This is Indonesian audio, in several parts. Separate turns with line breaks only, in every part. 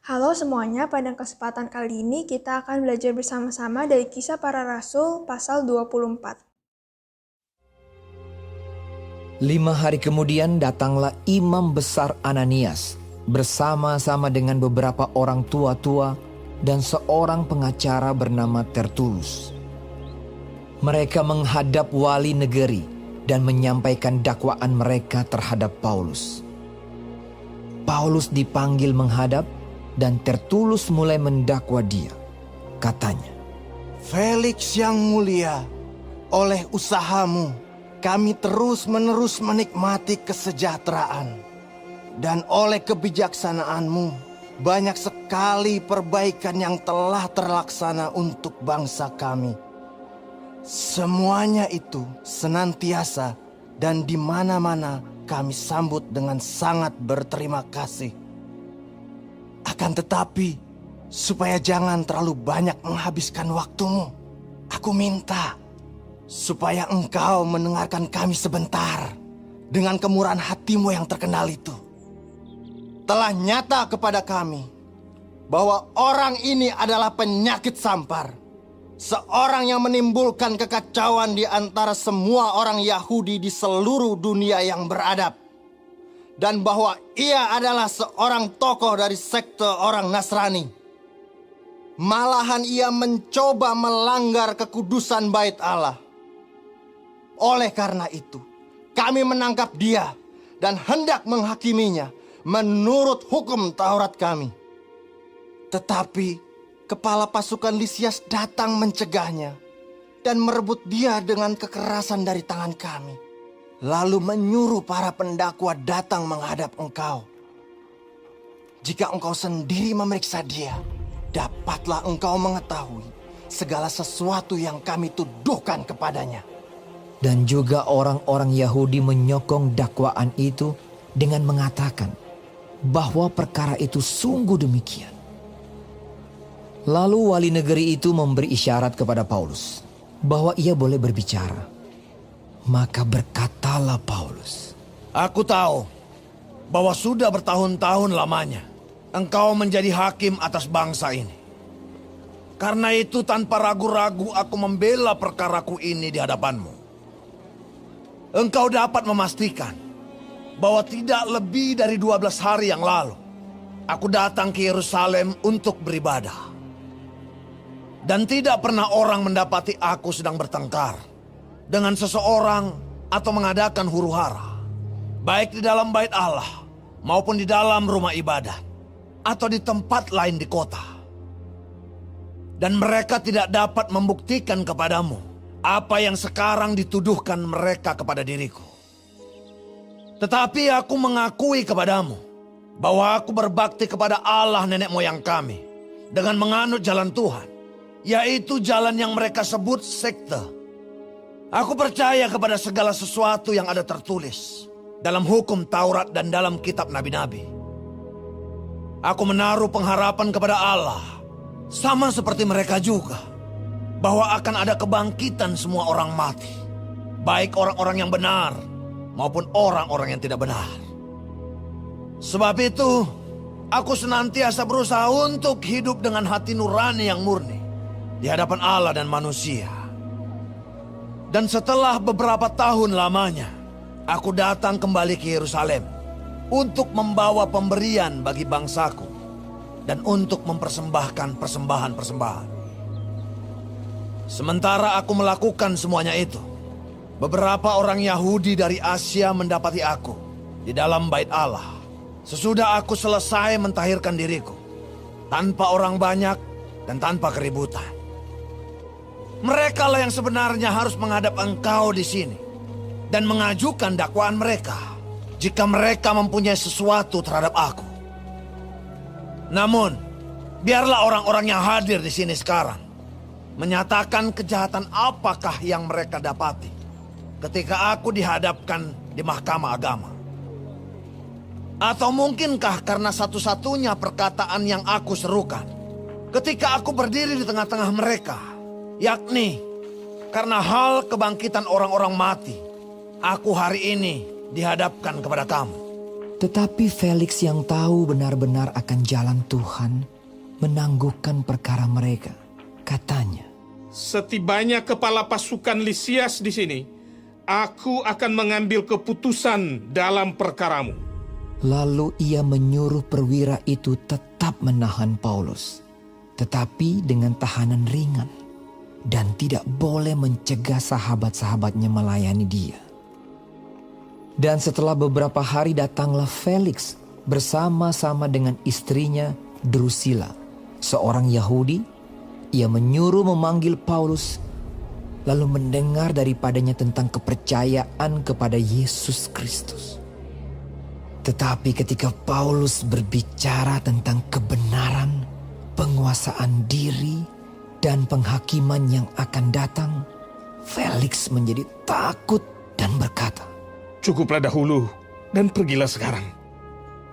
Halo semuanya, pada kesempatan kali ini kita akan belajar bersama-sama dari Kisah Para Rasul pasal 24.
5 hari kemudian datanglah imam besar Ananias bersama-sama dengan beberapa orang tua-tua dan seorang pengacara bernama Tertulus. Mereka menghadap wali negeri dan menyampaikan dakwaan mereka terhadap Paulus. Paulus dipanggil menghadap dan Tertulus mulai mendakwa dia. Katanya,
Felix yang mulia, oleh usahamu kami terus-menerus menikmati kesejahteraan. Dan oleh kebijaksanaanmu banyak sekali perbaikan yang telah terlaksana untuk bangsa kami. Semuanya itu senantiasa dan di mana-mana kami sambut dengan sangat berterima kasih. Akan tetapi, supaya jangan terlalu banyak menghabiskan waktumu, aku minta supaya engkau mendengarkan kami sebentar dengan kemurahan hatimu yang terkenal itu. Telah nyata kepada kami bahwa orang ini adalah penyakit sampar, seorang yang menimbulkan kekacauan di antara semua orang Yahudi di seluruh dunia yang beradab. Dan bahwa ia adalah seorang tokoh dari sekte orang Nasrani. Malahan ia mencoba melanggar kekudusan bait Allah. Oleh karena itu, kami menangkap dia dan hendak menghakiminya menurut hukum Taurat kami. Tetapi kepala pasukan Lisias datang mencegahnya dan merebut dia dengan kekerasan dari tangan kami. Lalu menyuruh para pendakwa datang menghadap engkau. Jika engkau sendiri memeriksa dia, dapatlah engkau mengetahui segala sesuatu yang kami tuduhkan kepadanya.
dan juga orang-orang Yahudi menyokong dakwaan itu dengan mengatakan bahwa perkara itu sungguh demikian. Lalu wali negeri itu memberi isyarat kepada Paulus bahwa ia boleh berbicara. Maka berkatalah Paulus,
Aku tahu bahwa sudah bertahun-tahun lamanya engkau menjadi hakim atas bangsa ini. Karena itu tanpa ragu-ragu aku membela perkaraku ini di hadapanmu. Engkau dapat memastikan bahwa tidak lebih dari 12 hari yang lalu aku datang ke Yerusalem untuk beribadah. Dan tidak pernah orang mendapati aku sedang bertengkar dengan seseorang atau mengadakan huru-hara, baik di dalam bait Allah maupun di dalam rumah ibadat atau di tempat lain di kota. Dan mereka tidak dapat membuktikan kepadamu apa yang sekarang dituduhkan mereka kepada diriku. Tetapi aku mengakui kepadamu bahwa aku berbakti kepada Allah nenek moyang kami dengan menganut jalan Tuhan, yaitu jalan yang mereka sebut sekte. Aku percaya kepada segala sesuatu yang ada tertulis dalam hukum Taurat dan dalam kitab nabi-nabi. Aku menaruh pengharapan kepada Allah, sama seperti mereka juga, bahwa akan ada kebangkitan semua orang mati, baik orang-orang yang benar maupun orang-orang yang tidak benar. Sebab itu, aku senantiasa berusaha untuk hidup dengan hati nurani yang murni di hadapan Allah dan manusia. Dan setelah beberapa tahun lamanya, aku datang kembali ke Yerusalem untuk membawa pemberian bagi bangsaku dan untuk mempersembahkan persembahan-persembahan. Sementara aku melakukan semuanya itu, beberapa orang Yahudi dari Asia mendapati aku di dalam bait Allah sesudah aku selesai mentahirkan diriku, tanpa orang banyak dan tanpa keributan. Mereka lah yang sebenarnya harus menghadap engkau di sini dan mengajukan dakwaan mereka jika mereka mempunyai sesuatu terhadap aku. Namun, biarlah orang-orang yang hadir di sini sekarang menyatakan kejahatan apakah yang mereka dapati ketika aku dihadapkan di mahkamah agama. Atau mungkinkah karena satu-satunya perkataan yang aku serukan ketika aku berdiri di tengah-tengah mereka, yakni karena hal kebangkitan orang-orang mati, aku hari ini dihadapkan kepada kamu.
Tetapi Felix yang tahu benar-benar akan jalan Tuhan menangguhkan perkara mereka. Katanya,
Setibanya kepala pasukan Lisias di sini, aku akan mengambil keputusan dalam perkaramu.
lalu ia menyuruh perwira itu tetap menahan Paulus, tetapi dengan tahanan ringan, dan tidak boleh mencegah sahabat-sahabatnya melayani dia. Dan setelah beberapa hari datanglah Felix bersama-sama dengan istrinya Drusilla, seorang Yahudi. Ia menyuruh memanggil Paulus, lalu mendengar daripadanya tentang kepercayaan kepada Yesus Kristus. Tetapi ketika Paulus berbicara tentang kebenaran, penguasaan diri, dan penghakiman yang akan datang, Felix menjadi takut dan berkata,
Cukuplah dahulu dan pergilah sekarang.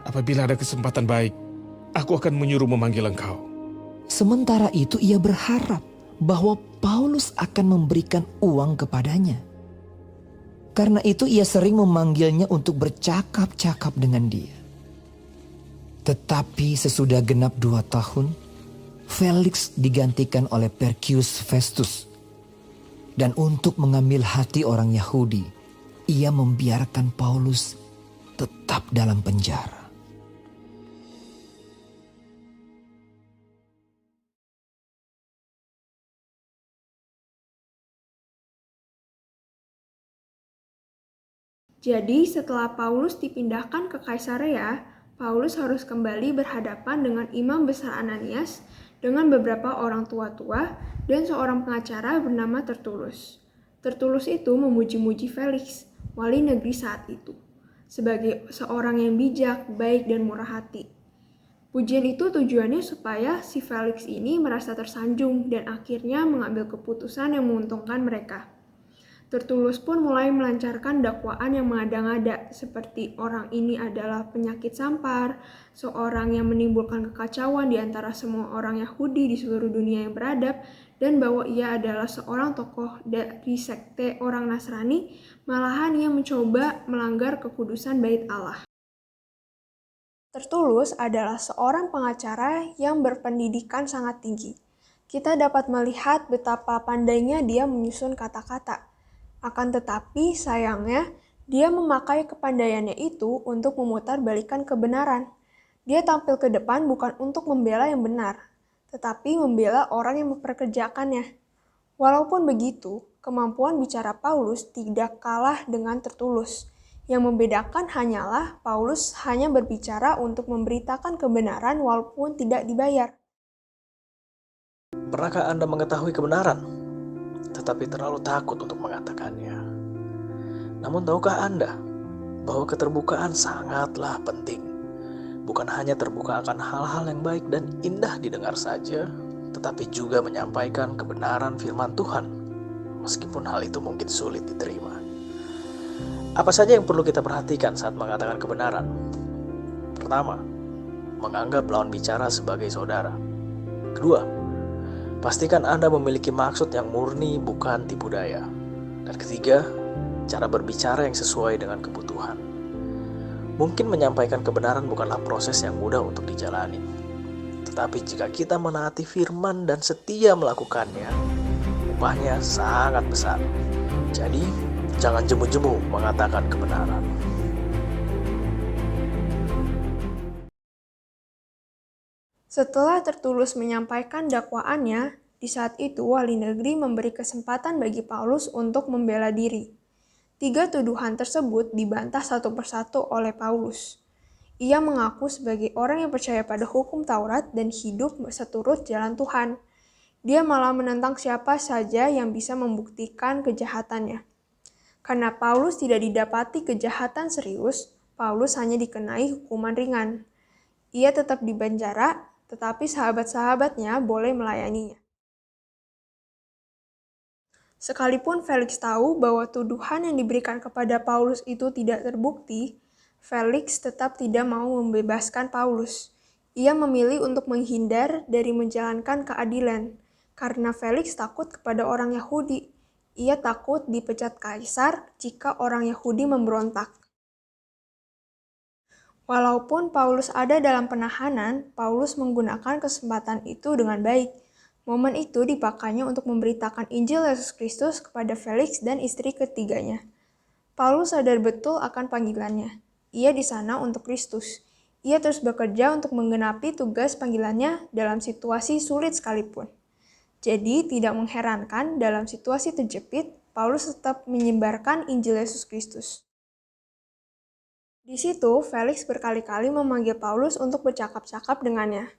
Apabila ada kesempatan baik, aku akan menyuruh memanggil engkau.
sementara itu ia berharap bahwa Paulus akan memberikan uang kepadanya. Karena itu ia sering memanggilnya untuk bercakap-cakap dengan dia. Tetapi sesudah genap 2 tahun, Felix digantikan oleh Perkius Festus. Dan untuk mengambil hati orang Yahudi, ia membiarkan Paulus tetap dalam penjara.
Jadi setelah Paulus dipindahkan ke Kaisarea, Paulus harus kembali berhadapan dengan Imam Besar Ananias dengan beberapa orang tua-tua dan seorang pengacara bernama Tertulus. Tertulus itu memuji-muji Felix, wali negeri saat itu, sebagai seorang yang bijak, baik, dan murah hati. Pujian itu tujuannya supaya si Felix ini merasa tersanjung dan akhirnya mengambil keputusan yang menguntungkan mereka. Tertulus pun mulai melancarkan dakwaan yang mengada-ngada, seperti orang ini adalah penyakit sampar, seorang yang menimbulkan kekacauan di antara semua orang Yahudi di seluruh dunia yang beradab, dan bahwa ia adalah seorang tokoh dari sekte orang Nasrani, malahan ia mencoba melanggar kekudusan bait Allah. Tertulus adalah seorang pengacara yang berpendidikan sangat tinggi. Kita dapat melihat betapa pandainya dia menyusun kata-kata. Akan tetapi, sayangnya, dia memakai kepandaiannya itu untuk memutarbalikkan kebenaran. Dia tampil ke depan bukan untuk membela yang benar, tetapi membela orang yang memperkerjakannya. Walaupun begitu, kemampuan bicara Paulus tidak kalah dengan Tertulus. Yang membedakan hanyalah Paulus hanya berbicara untuk memberitakan kebenaran walaupun tidak dibayar.
Pernahkah Anda mengetahui kebenaran, tetapi terlalu takut untuk mengatakannya? Namun tahukah Anda bahwa keterbukaan sangatlah penting? Bukan hanya terbuka akan hal-hal yang baik dan indah didengar saja, tetapi juga menyampaikan kebenaran firman Tuhan, meskipun hal itu mungkin sulit diterima. Apa saja yang perlu kita perhatikan saat mengatakan kebenaran? Pertama, menganggap lawan bicara sebagai saudara. Kedua, pastikan Anda memiliki maksud yang murni, bukan tipu daya. Dan ketiga, cara berbicara yang sesuai dengan kebutuhan. Mungkin menyampaikan kebenaran bukanlah proses yang mudah untuk dijalani. Tetapi jika kita menaati firman dan setia melakukannya, upahnya sangat besar. Jadi, jangan jemu-jemu mengatakan kebenaran.
Setelah Tertulus menyampaikan dakwaannya, di saat itu wali negeri memberi kesempatan bagi Paulus untuk membela diri. 3 tuduhan tersebut dibantah satu persatu oleh Paulus. Ia mengaku sebagai orang yang percaya pada hukum Taurat dan hidup seturut jalan Tuhan. Dia malah menentang siapa saja yang bisa membuktikan kejahatannya. Karena Paulus tidak didapati kejahatan serius, Paulus hanya dikenai hukuman ringan. Ia tetap dipenjara, tetapi sahabat-sahabatnya boleh melayaninya. Sekalipun Felix tahu bahwa tuduhan yang diberikan kepada Paulus itu tidak terbukti, Felix tetap tidak mau membebaskan Paulus. Ia memilih untuk menghindar dari menjalankan keadilan, karena Felix takut kepada orang Yahudi. Ia takut dipecat kaisar jika orang Yahudi memberontak. Walaupun Paulus ada dalam penahanan, Paulus menggunakan kesempatan itu dengan baik. Momen itu dipakainya untuk memberitakan Injil Yesus Kristus kepada Felix dan istri ketiganya. Paulus sadar betul akan panggilannya. Ia di sana untuk Kristus. Ia terus bekerja untuk menggenapi tugas panggilannya dalam situasi sulit sekalipun. Jadi tidak mengherankan dalam situasi terjepit, Paulus tetap menyebarkan Injil Yesus Kristus. Di situ, Felix berkali-kali memanggil Paulus untuk bercakap-cakap dengannya.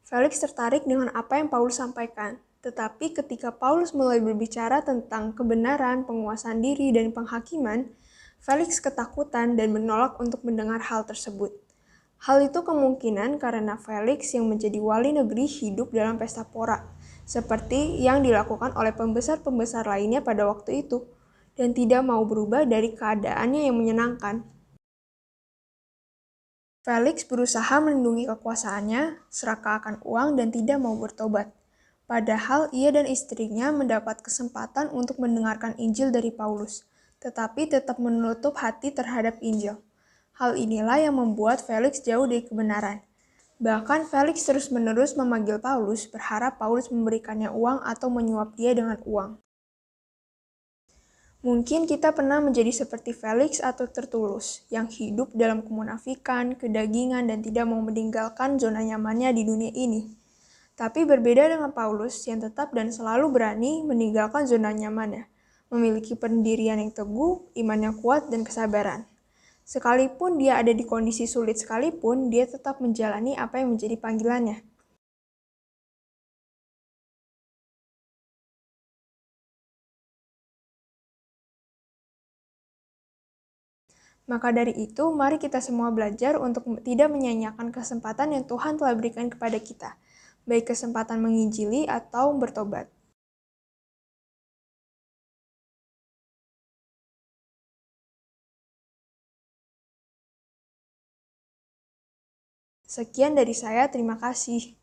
Felix tertarik dengan apa yang Paulus sampaikan, tetapi ketika Paulus mulai berbicara tentang kebenaran, penguasaan diri, dan penghakiman, Felix ketakutan dan menolak untuk mendengar hal tersebut. Hal itu kemungkinan karena Felix yang menjadi wali negeri hidup dalam pesta pora, seperti yang dilakukan oleh pembesar-pembesar lainnya pada waktu itu, dan tidak mau berubah dari keadaannya yang menyenangkan. Felix berusaha melindungi kekuasaannya, serakah akan uang, dan tidak mau bertobat. Padahal ia dan istrinya mendapat kesempatan untuk mendengarkan Injil dari Paulus, tetapi tetap menutup hati terhadap Injil. Hal inilah yang membuat Felix jauh dari kebenaran. Bahkan Felix terus-menerus memanggil Paulus, berharap Paulus memberikannya uang atau menyuap dia dengan uang. Mungkin kita pernah menjadi seperti Felix atau Tertulus, yang hidup dalam kemunafikan, kedagingan, dan tidak mau meninggalkan zona nyamannya di dunia ini. Tapi berbeda dengan Paulus yang tetap dan selalu berani meninggalkan zona nyamannya, memiliki pendirian yang teguh, iman yang kuat, dan kesabaran. Sekalipun dia ada di kondisi sulit sekalipun, dia tetap menjalani apa yang menjadi panggilannya. Maka dari itu, mari kita semua belajar untuk tidak menyia-nyiakan kesempatan yang Tuhan telah berikan kepada kita, baik kesempatan menginjili atau bertobat. Sekian dari saya, terima kasih.